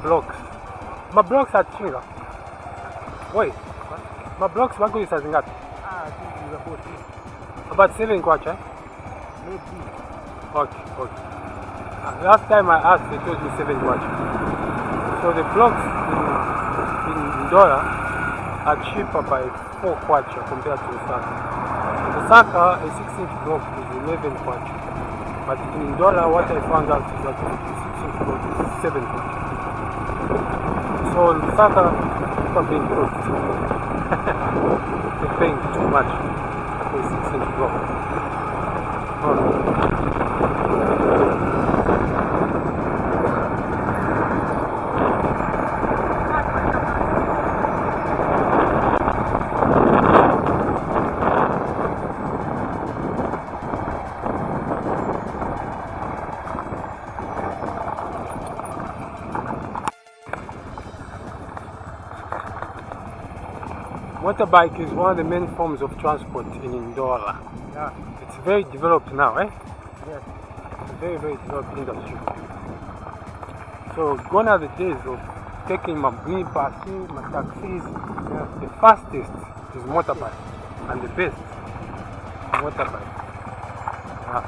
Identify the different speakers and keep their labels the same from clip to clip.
Speaker 1: blocks. Ma blocks achinga. Wait. Ma blocks bagulisa zingapi? About 7 kwacha?
Speaker 2: Maybe.
Speaker 1: Okay. Last time I asked, they told me 7 kwacha. So the blocks in Ndola are cheaper by 4 kwacha compared to Osaka. Osaka, a 6-inch block is 11 kwacha. But in Ndola, what I found out is that the 6-inch block is 7 kwacha. So in Osaka, people are being broke. They're paying too much for a 6-inch block. Motorbike is one of the main forms of transport in Ndola.
Speaker 2: Yeah.
Speaker 1: It's very developed now, eh?
Speaker 2: Yes.
Speaker 1: It's a very, very developed industry. So gone are the days of taking my minibus, my taxis.
Speaker 2: Yeah.
Speaker 1: The fastest is motorbike, and the best motorbike. Yeah.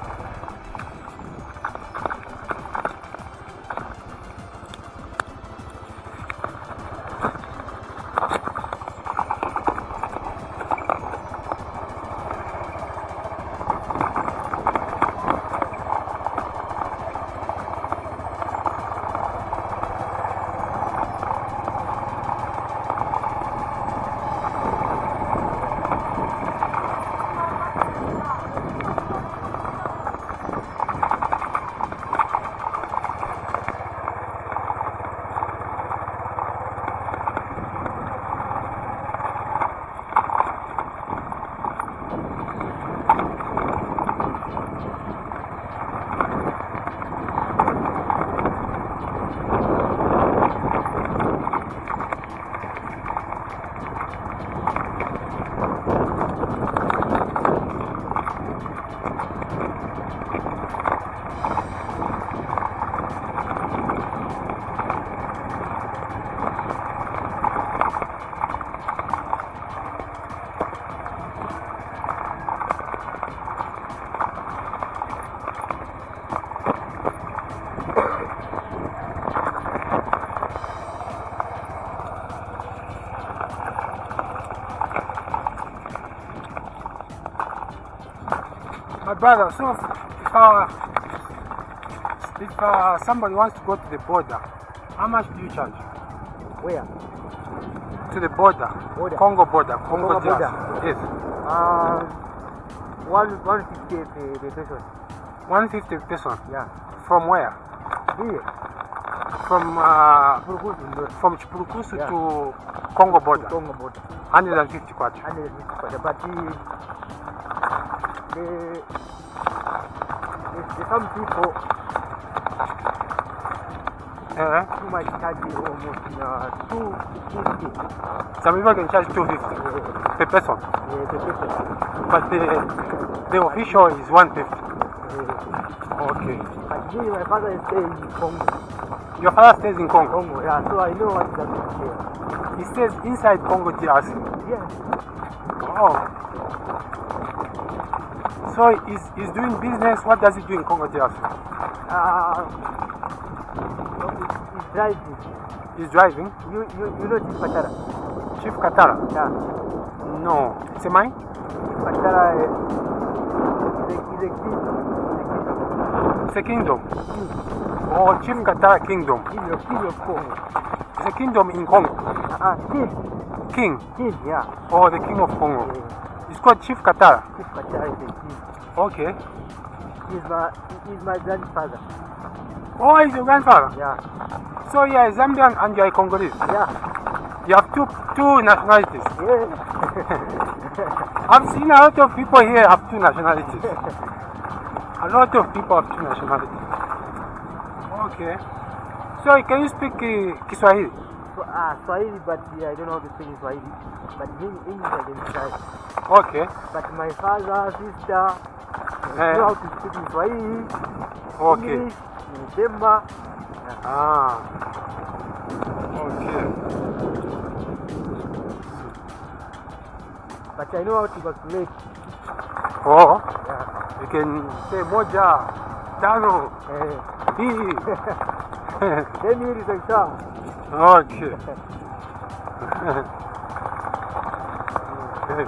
Speaker 1: My brother, so if somebody wants to go to the border, how much do you charge?
Speaker 2: Where?
Speaker 1: To the border. Congo border. Congo
Speaker 2: border.
Speaker 1: Yes.
Speaker 2: 150 the person.
Speaker 1: 150 pesos.
Speaker 2: Yeah.
Speaker 1: From where?
Speaker 2: Here.
Speaker 1: From Chipulukusu
Speaker 2: Yeah.
Speaker 1: to Congo border.
Speaker 2: Congo border.
Speaker 1: 150 kwacha.
Speaker 2: 150 kwacha. But some people who might charge you almost 250.
Speaker 1: Some people can charge 250 per person.
Speaker 2: Yeah, per person.
Speaker 1: But the official is 150. Okay.
Speaker 2: But me, my father is staying in Congo.
Speaker 1: Your father stays in Congo?
Speaker 2: Congo, yeah, so I know what is happening here.
Speaker 1: He stays inside Congo DRC?
Speaker 2: Yeah.
Speaker 1: Oh. So he's doing business. What does he do in Congo DRC?
Speaker 2: He's driving.
Speaker 1: He's driving?
Speaker 2: You know Chief Katara?
Speaker 1: Chief Katara?
Speaker 2: Yeah.
Speaker 1: No. It's a mine?
Speaker 2: Chief Katara is a kingdom.
Speaker 1: It's a kingdom. Oh, Chief Katara Kingdom.
Speaker 2: King of Congo.
Speaker 1: It's a kingdom in Congo.
Speaker 2: King, yeah.
Speaker 1: Oh, the king of Congo.
Speaker 2: Yeah.
Speaker 1: It's called Chief Katara.
Speaker 2: Chief Katara is a king.
Speaker 1: Okay.
Speaker 2: He's my grandfather.
Speaker 1: Oh, he's your grandfather?
Speaker 2: Yeah.
Speaker 1: So you are a Zambian and you are a Congolese?
Speaker 2: Yeah.
Speaker 1: You have two nationalities?
Speaker 2: Yeah.
Speaker 1: I've seen a lot of people here have 2 nationalities. A lot of people have 2 nationalities. Okay. So can you speak Kiswahili?
Speaker 2: Swahili, but I don't know how to speak in Swahili. But English I can try.
Speaker 1: Okay.
Speaker 2: But my father, sister, know how to speak in Swahili.
Speaker 1: Okay.
Speaker 2: English, December.
Speaker 1: Okay.
Speaker 2: But I know how to calculate.
Speaker 1: Oh,
Speaker 2: Yeah.
Speaker 1: you can say moja, tano, hii.
Speaker 2: Then here is a shot.
Speaker 1: Okay. Okay.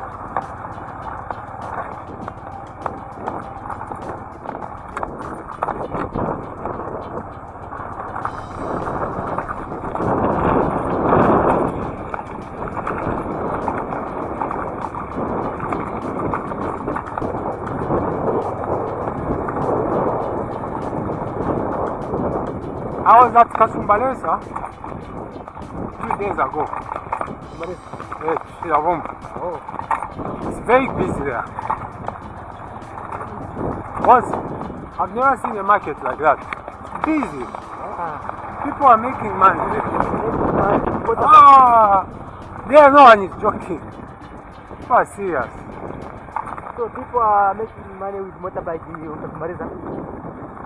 Speaker 1: I was at Kasumbalesa 2 days ago. Yes,
Speaker 2: Oh.
Speaker 1: it's very busy there. Once, I've never seen a market like that. Busy. People are making money. Ah, there no one is joking. People are serious.
Speaker 2: So people are making money with motorbike in Marisa?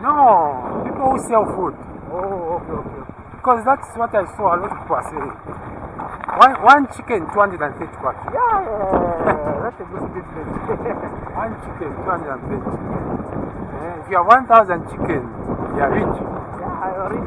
Speaker 1: No, people who sell food.
Speaker 2: Oh, okay.
Speaker 1: Because that's what I saw a lot of people are saying. One chicken, 230 baht.
Speaker 2: Yeah, that's a good business.
Speaker 1: One chicken, 230. If you have 1,000 chicken, you are rich.
Speaker 2: Yeah, I already.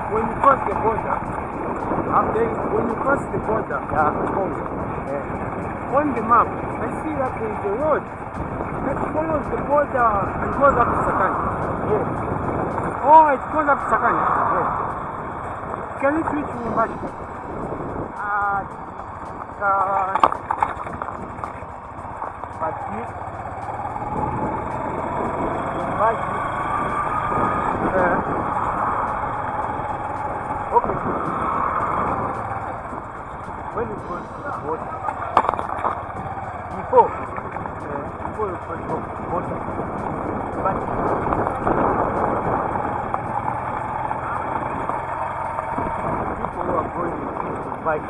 Speaker 1: When you cross the border, when you cross the border, on the map, I see that there is a road that follows the border and goes up to Sakani.
Speaker 2: Yes.
Speaker 1: Oh, it goes up to Sakani.
Speaker 2: Yes.
Speaker 1: Can it reach Mumbashi?
Speaker 2: Okay. When you cross the border, before you cross the border, but people who are going to bike,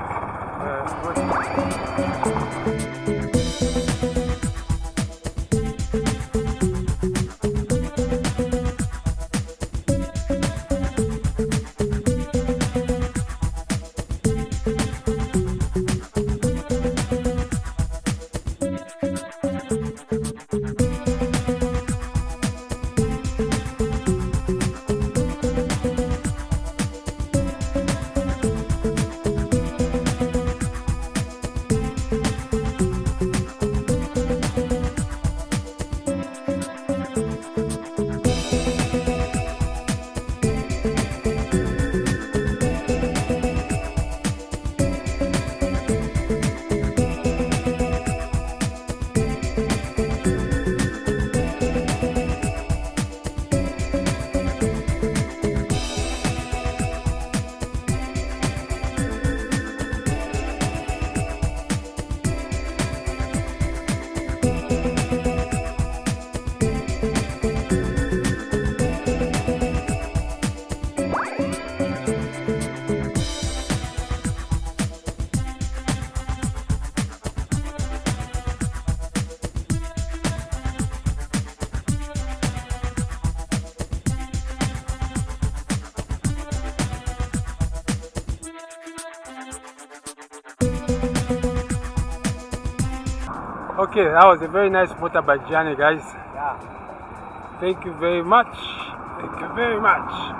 Speaker 1: Okay, that was a very nice motorbike journey, guys.
Speaker 2: yeah.
Speaker 1: Thank you very much. Thank you very much.